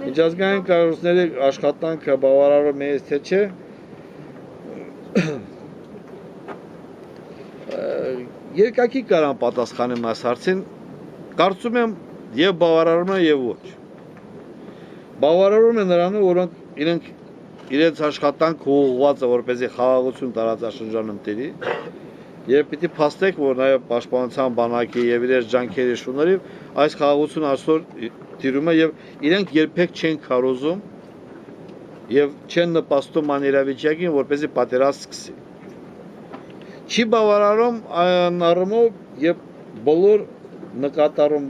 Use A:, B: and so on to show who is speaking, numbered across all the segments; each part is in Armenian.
A: Միջազգային կառույցների աշխատանքը բավարարում է թե չէ։ Երկակի կարան պատասխանեմ այս հարցին, կարծում եմ եւ բավարարում է եւ ոչ։ Բավարարում է նրանով, որոնք իրենց աշխատանքը ուղղված է որպեսզի խաղաղություն տարածաշրջանում տիրի, եւ պիտի փաստեք, որ նաեւ պաշտպանության բանակի եւ իրենց ջանքերի շնորհիվ այս խաղաղությունը այսօր տիրում է եւ իրենք երբեք չեն քարոզում եւ չեն նպաստում անիրավիճակին, որպեսզի պատերազմ սկսի։ Չի բավարարում այն առումով, եւ բոլոր նկատառում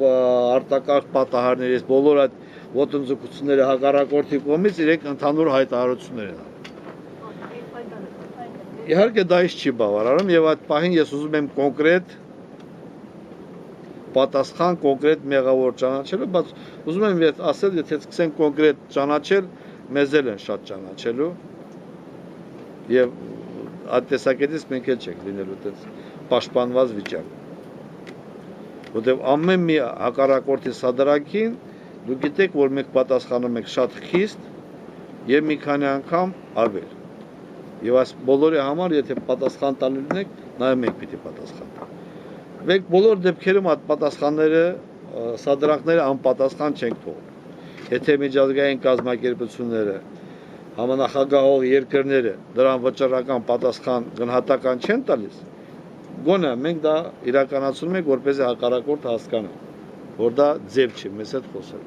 A: արտակարգ պատահարներից, բոլոր այդ ոտնձգությունները հակառակորդի կողմից իրենք ընդհանուր հայտարարություններ են անում։ Իհարկե դա ինչ չի բավարարում եւ այդ պահին ես ուզում եմ կոնկրետ պատասխան, կոնկրետ մեղավոր ճանաչելու, բայց ուզում եմ ասել, եթե սկսենք կոնկրետ ճանաչել, մեզ էլ են շատ ճանաչելու եւ այդ տեսակետից մենք էլ չենք լինելու այդպես պաշտպանված վիճակում։ Որտեւ ամեն մի հակառակորդի սադրանքին դուք գիտեք, որ մենք պատասխանում ենք շատ խիստ եւ մի քանի անգամ ավել։ Եվ այս բոլորի համար, եթե պատասխան տալու լինենք, նաեւ մենք պիտի պատասխան տանք։ Մենք բոլոր դեպքերում այդ պատասխանները, սադրանքները անպատասխան չենք թողնում։ Եթե միջազգային կազմակերպությունները, համանախագահող երկրները դրան վճռական պատասխան գնահատական չեն տալիս, գոնե մենք դա իրականացնում ենք, որպեսզի հակառակորդը հասկանա, որ դա ձև չի, մեզ հետ խոսել։